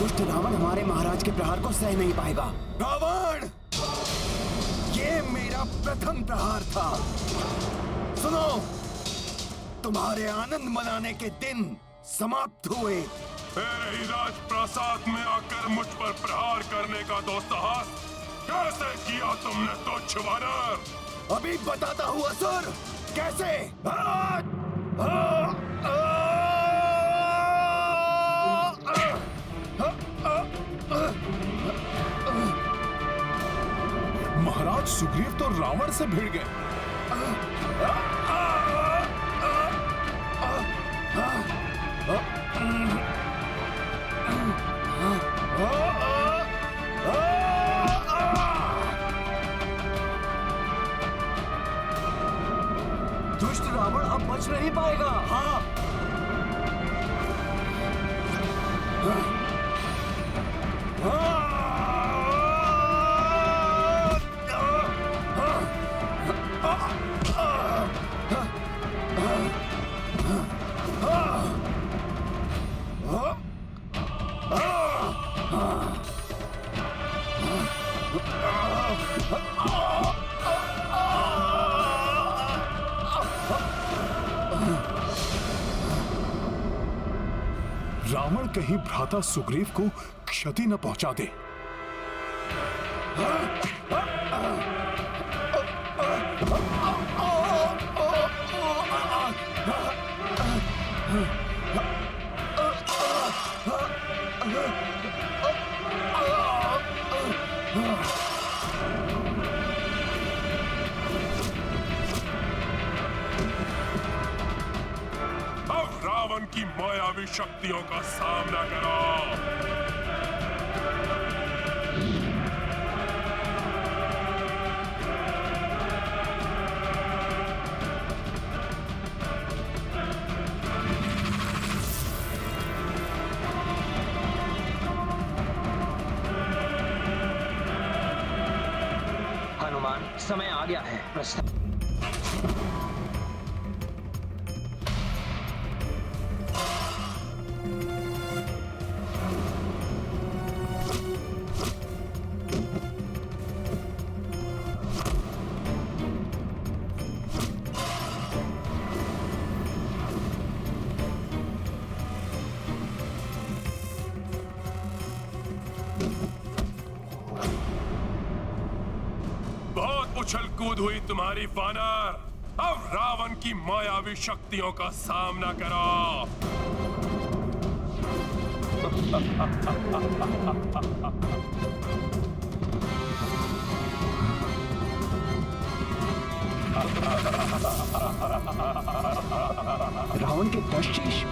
दुष्ट रावण हमारे महाराज के प्रहार को सह नहीं पाएगा। रावण, ये मेरा प्रथम प्रहार था। सुनो, तुम्हारे आनंद मनाने के दिन समाप्त हुए। मेरे ही राजप्रासाद में आकर मुझ पर प्रहार करने का दुस्साहस कैसे किया तुमने तुच्छ वानर? अभी बताता हूँ असुर, कैसे। महाराज सुग्रीव तो रावण से भिड़ गए। दुष्ट रावण अब बच नहीं पाएगा। हाँ, रावण कहीं भ्राता सुग्रीव को क्षति न पहुंचा दे। अब रावण की मायावी शक्तियों का सामना करो। हनुमान, समय आ गया है। प्रस्थान। उछल कूद हुई तुम्हारी वानर। अब रावण की मायावी शक्तियों का सामना करो। रावण के 10 शीश।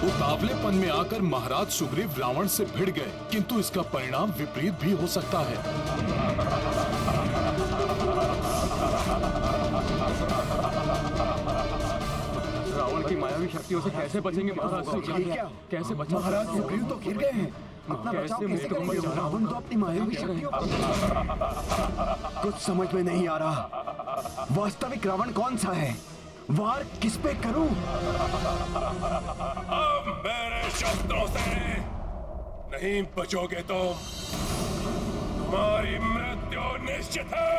उतावलेपन में आकर महाराज सुग्रीव रावण से भिड़ गए, किंतु इसका परिणाम विपरीत भी हो सकता है। रावण की मायावी शक्तियों से कैसे बचेंगे महाराज सुग्रीव? कैसे बचेंगे? महाराज सुग्रीव तो गिर गए हैं। अपना बचाव कैसे करेंगे? रावण तो अपनी मायावी शक्तियों कुछ समझ में नहीं आ रहा। वास्तविक रावण कौन सा है? वार किस पे करूं? अब मेरे शस्त्रों से नहीं बचोगे तुम। तुम्हारी मृत्यु निश्चित है।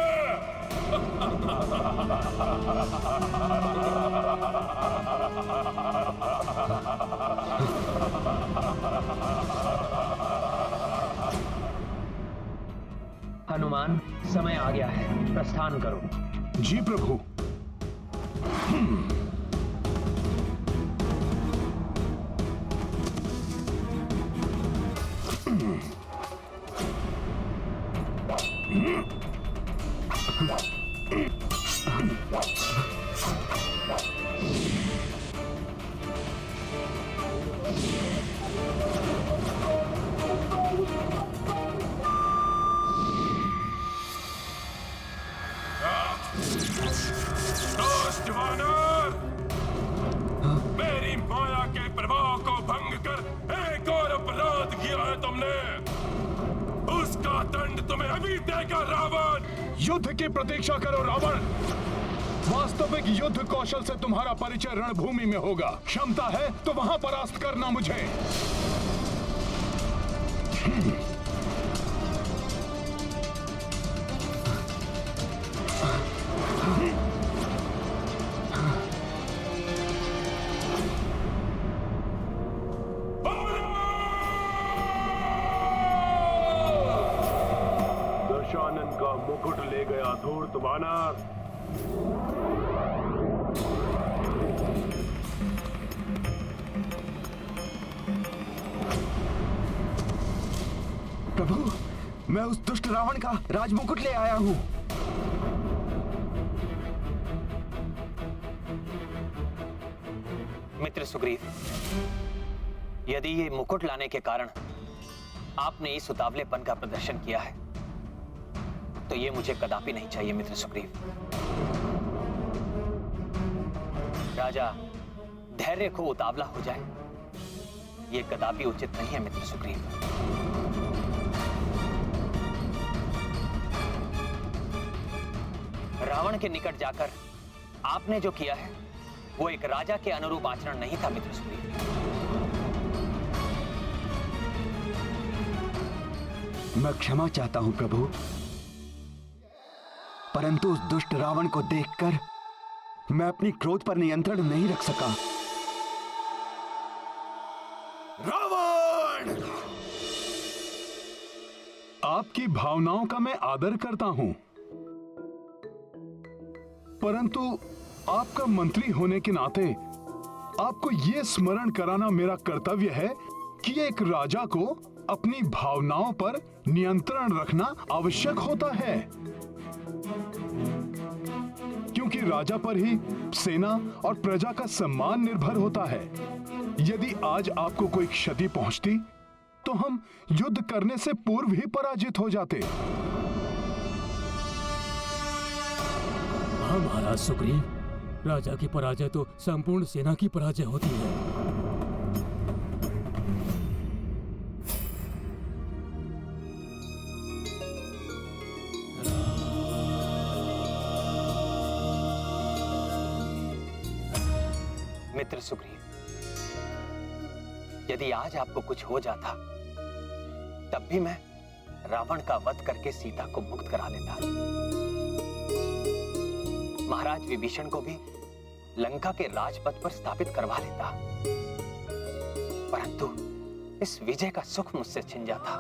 हनुमान, समय आ गया है। प्रस्थान करो। जी प्रभु। दुष्ट वानर, अभी देगा रावण। युद्ध की प्रतीक्षा करो रावण। वास्तविक युद्ध कौशल से तुम्हारा परिचय रणभूमि में होगा। क्षमता है तो वहां परास्त करना मुझे। दशानन का मुकुट ले गया धूर्त वानर। प्रभु, मैं उस दुष्ट रावण का राजमुकुट ले आया हूँ। मित्र सुग्रीव, यदि ये मुकुट लाने के कारण आपने इस उतावलेपन का प्रदर्शन किया है तो ये मुझे कदापि नहीं चाहिए मित्र सुग्रीव। राजा धैर्य को उतावला हो जाए, ये कदापि उचित नहीं है मित्र सुग्रीव। रावण के निकट जाकर आपने जो किया है वो एक राजा के अनुरूप आचरण नहीं था मित्र सुग्रीव। मैं क्षमा चाहता हूं प्रभु, परंतु उस दुष्ट रावण को देखकर मैं अपनी क्रोध पर नियंत्रण नहीं रख सका। रावण! आपकी भावनाओं का मैं आदर करता हूं, परंतु आपका मंत्री होने के नाते आपको यह स्मरण कराना मेरा कर्तव्य है कि एक राजा को अपनी भावनाओं पर नियंत्रण रखना आवश्यक होता है, क्योंकि राजा पर ही सेना और प्रजा का सम्मान निर्भर होता है। यदि आज आपको कोई क्षति पहुंचती तो हम युद्ध करने से पूर्व ही पराजित हो जाते। हाँ महाराज सुग्रीव, राजा की पराजय तो संपूर्ण सेना की पराजय होती है। मित्र सुग्रीव, यदि आज आपको कुछ हो जाता तब भी मैं रावण का वध करके सीता को मुक्त करा लेता। महाराज विभीषण को भी लंका के राजपथ पर स्थापित करवा लेता, परंतु इस विजय का सुख मुझसे छिन जाता।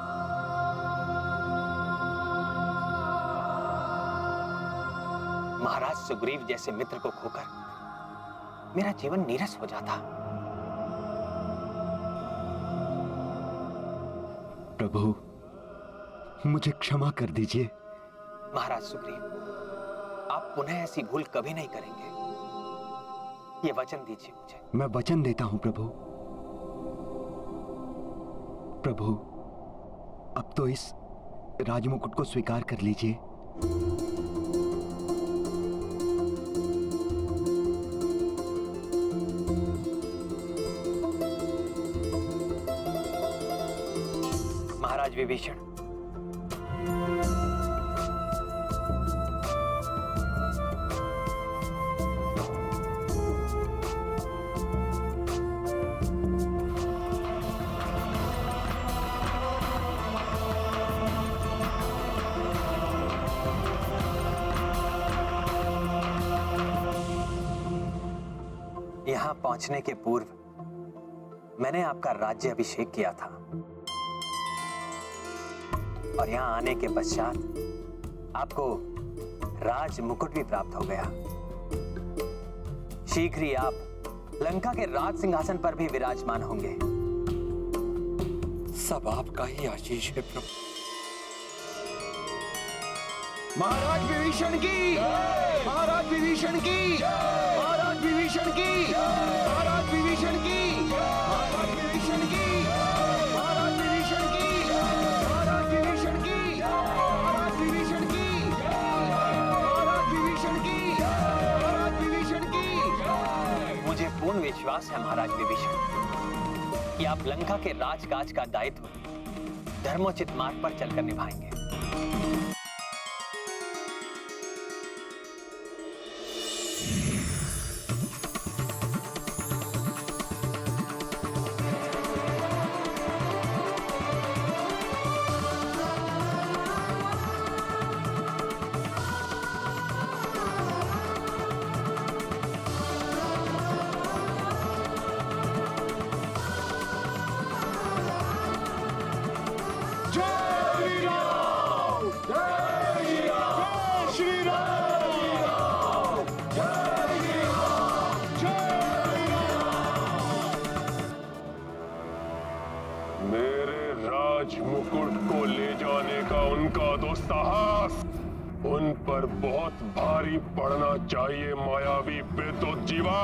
महाराज सुग्रीव जैसे मित्र को खोकर मेरा जीवन नीरस हो जाता। प्रभु, मुझे क्षमा कर दीजिए। महाराज सुग्रीव, आप पुनः ऐसी भूल कभी नहीं करेंगे, ये वचन दीजिए मुझे। मैं वचन देता हूं प्रभु। प्रभु, अब तो इस राजमुकुट को स्वीकार कर लीजिए। महाराज विभीषण, यहां पहुंचने के पूर्व मैंने आपका राज्य अभिषेक किया था और यहां आने के पश्चात आपको राज मुकुट भी प्राप्त हो गया। शीघ्र ही आप लंका के राज सिंहासन पर भी विराजमान होंगे। सब आपका ही आशीष है प्रभु। महाराज विभीषण की, महाराज विभीषण की, महाराज विभीषण की, महाराज विभीषण की, महाराज विभीषण की, महाराज विभीषण की, महाराज विभीषण की, महाराज विभीषण की, महाराज विभीषण की, महाराज विभीषण की। मुझे पूर्ण विश्वास है महाराज विभीषण कि आप लंका के राजकाज का दायित्व धर्मोचित मार्ग पर चलकर निभाएंगे। मेरे राज मुकुट को ले जाने का उनका तो साहस उन पर बहुत भारी पड़ना चाहिए मायावी विद्युत जीवा।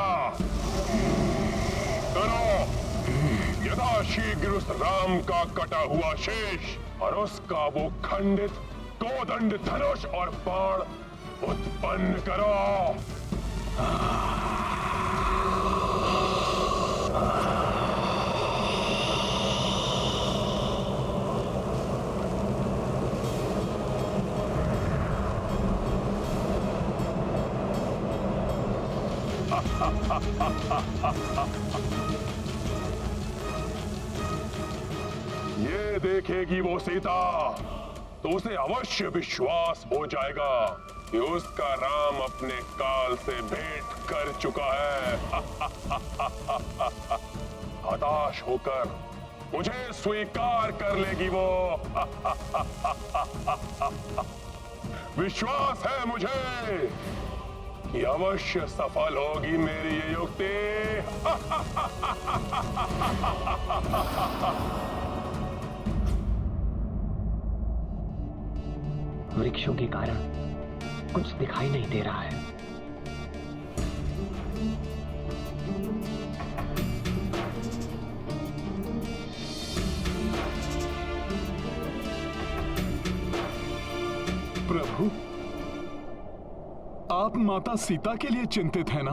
करो यथाशीघ्र उस राम का कटा हुआ शेष और उसका वो खंडित कोदंड धनुष और बाण उत्पन्न करो। ये देखेगी वो सीता तो उसे अवश्य विश्वास हो जाएगा कि उसका राम अपने काल से भेंट कर चुका है। हताश होकर मुझे स्वीकार कर लेगी वो। विश्वास है मुझे कि अवश्य सफल होगी मेरी ये युक्ति। वृक्षों के कारण कुछ दिखाई नहीं दे रहा है। प्रभु, आप माता सीता के लिए चिंतित हैं ना?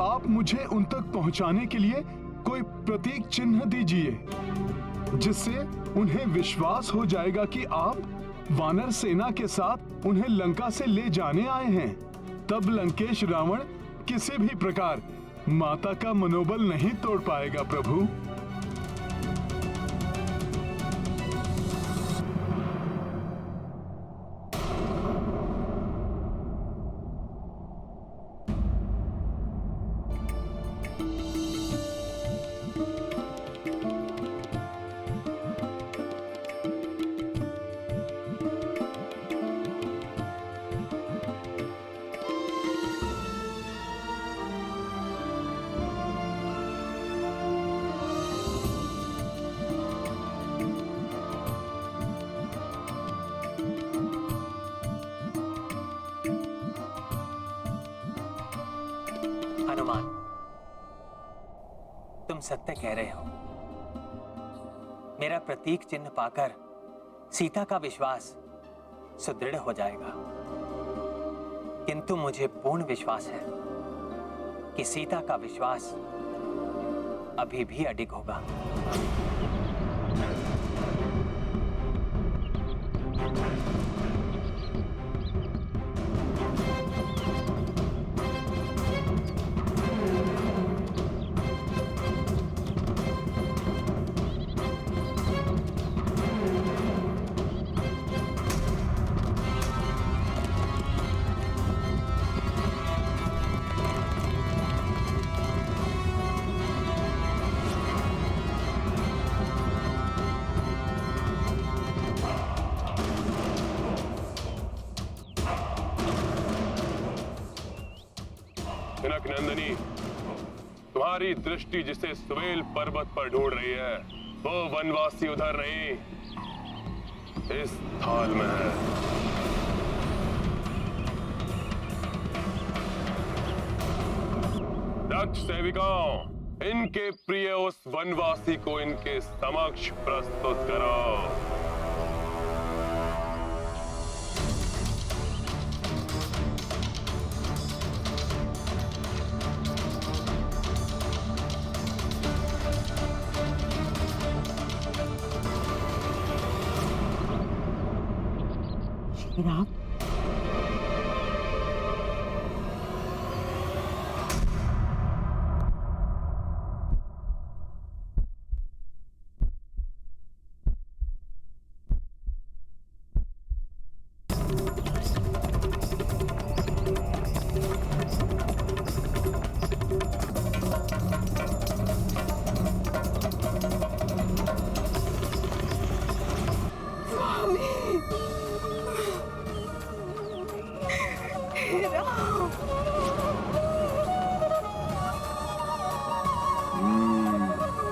आप मुझे उन तक पहुंचाने के लिए कोई प्रतीक चिन्ह दीजिए जिससे उन्हें विश्वास हो जाएगा कि आप वानर सेना के साथ उन्हें लंका से ले जाने आए हैं। तब लंकेश रावण किसी भी प्रकार माता का मनोबल नहीं तोड़ पाएगा प्रभु। हनुमान, तुम सत्य कह रहे हो। मेरा प्रतीक चिन्ह पाकर सीता का विश्वास सुदृढ़ हो जाएगा, किंतु मुझे पूर्ण विश्वास है कि सीता का विश्वास अभी भी अडिग होगा। जनक नंदिनी, तुम्हारी दृष्टि जिसे सुवेल पर्वत पर ढूंढ रही है वो वनवासी उधर नहीं, इस थाल में है। दक्ष सेविकाओं, इनके प्रिय उस वनवासी को इनके समक्ष प्रस्तुत करो। राम,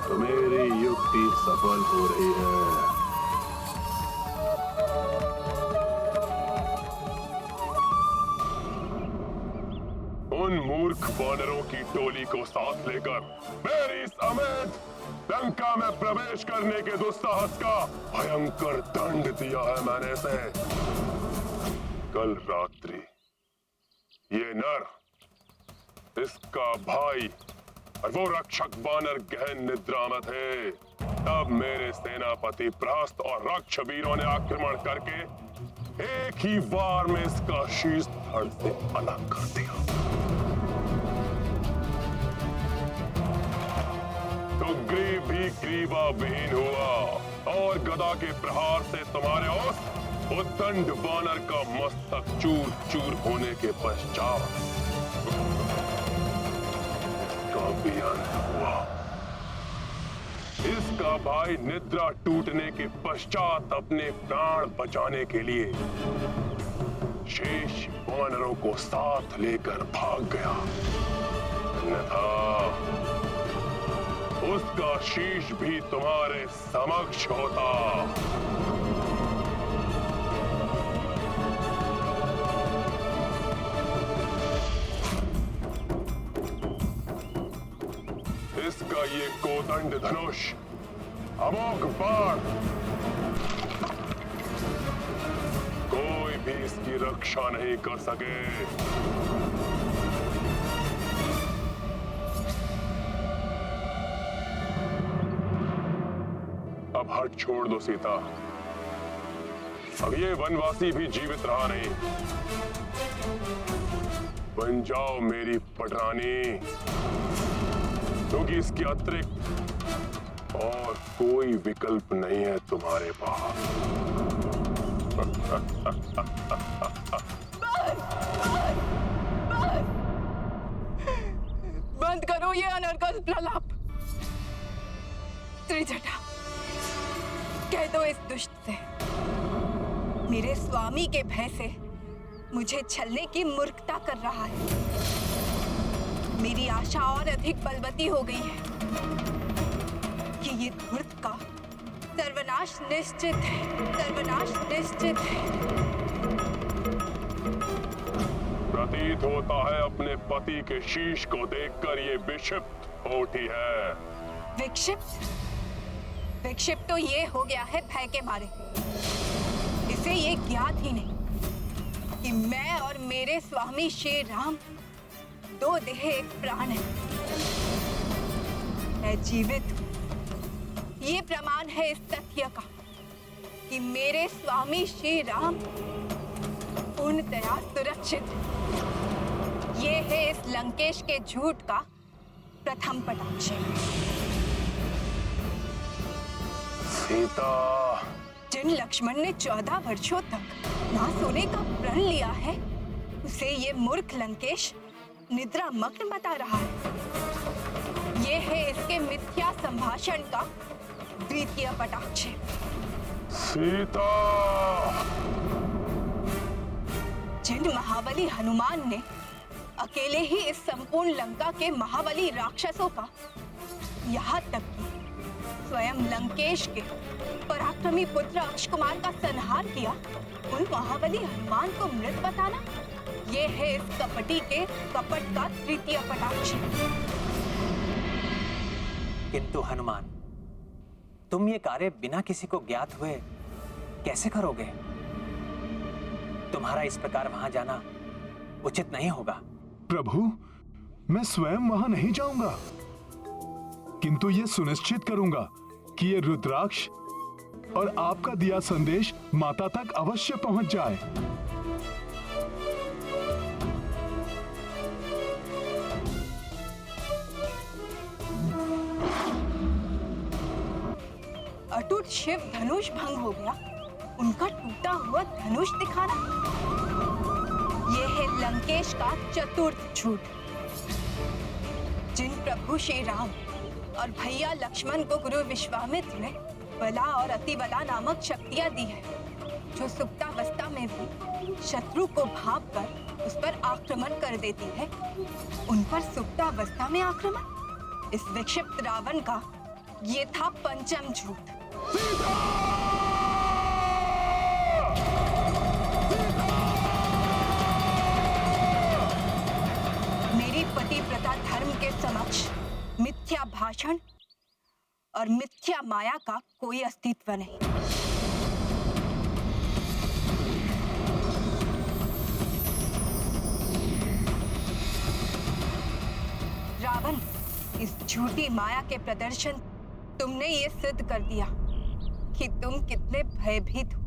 तो मेरी युक्ति सफल हो रही है। उन मूर्ख वानरों की टोली को साथ लेकर मेरी समेत लंका में प्रवेश करने के दुस्साहस का भयंकर दंड दिया है मैंने इसे। कल रात्रि ये नर, इसका भाई और वो रक्षक वानर गहन निद्रा में थे। तब मेरे सेनापति प्रहस्त और रक्ष वीरों ने आक्रमण करके एक ही वार में इसका शीश धड़ से अलग कर दिया। तो ग्रीव भी ग्रीवा विहीन हुआ और गदा के प्रहार से तुम्हारे उस उद्दंड वानर का मस्तक चूर चूर होने के पश्चात इसका भी अंत हुआ। इसका भाई निद्रा टूटने के पश्चात अपने प्राण बचाने के लिए शेष वानरों को साथ लेकर भाग गया। अन्यथा उसका शीश भी तुम्हारे समक्ष होता। इसका ये कोदंड धनुष, अमोघ बाण, कोई भी इसकी रक्षा नहीं कर सके। अब हट छोड़ दो सीता। अब ये वनवासी भी जीवित रहा नहीं। बन जाओ मेरी पटरानी, क्योंकि इसके अतिरिक्त और कोई विकल्प नहीं है तुम्हारे पास। बंद करो ये अनर्गल प्रलाप। त्रिजटा, कह दो इस दुष्ट से, मेरे स्वामी के भय से मुझे छलने की मूर्खता कर रहा है। मेरी आशा और अधिक बलवती हो गई है कि ये धूर्त का सर्वनाश निश्चित है, सर्वनाश निश्चित है। प्रतीत होता है अपने पति के शीश को देखकर ये विक्षिप्त होती है। विक्षिप्त? विक्षिप्त तो ये हो गया है भय के मारे। इसे ये ज्ञात ही नहीं कि मैं और मेरे स्वामी श्री राम दो देह एक प्राण है। मैं जीवित हूं। ये प्रमाण है इस तथ्य का कि मेरे स्वामी श्री राम पूर्णतया सुरक्षित है। ये है इस लंकेश के झूठ का प्रथम पटाक्ष। सीता, जिन लक्ष्मण ने 14 वर्षों तक ना सोने का प्रण लिया है, उसे ये मूर्ख लंकेश निद्रा मग्न बता रहा है। ये है इसके मिथ्या संभाषण का द्वितीय पटाक्ष। सीता, जिन महाबली हनुमान ने अकेले ही इस संपूर्ण लंका के महाबली राक्षसों का, यहाँ तक कि स्वयं लंकेश के पराक्रमी पुत्र अक्षकुमार का संहार किया, उन महाबली हनुमान को मृत बताना, ये है इस कपटी के कपट का तृतीय पटाक्ष। किंतु हनुमान, तुम ये कार्य बिना किसी को ज्ञात हुए कैसे करोगे? तुम्हारा इस प्रकार वहां जाना उचित नहीं होगा। प्रभु, मैं स्वयं वहां नहीं जाऊंगा, किंतु ये सुनिश्चित करूंगा कि ये रुद्राक्ष और आपका दिया संदेश माता तक अवश्य पहुंच जाए। अटूट शिव धनुष भंग हो गया, उनका टूटा हुआ धनुष दिखाना, यह है लंकेश का चतुर्थ झूठ। जिन प्रभु श्री राम और भैया लक्ष्मण को गुरु विश्वामित्र ने बला और अतिबला नामक शक्तियां दी है, जो सुप्तावस्था में भी शत्रु को भांपकर उस पर आक्रमण कर देती है, उन पर सुप्तावस्था में आक्रमण, इस विक्षिप्त रावण का ये था पंचम झूठ। मेरी पतिव्रता धर्म के समक्ष मिथ्या भाषण और मिथ्या माया का कोई अस्तित्व नहीं। रावण, इस झूठी माया के प्रदर्शन तुमने ये सिद्ध कर दिया कि तुम कितने भयभीत हो।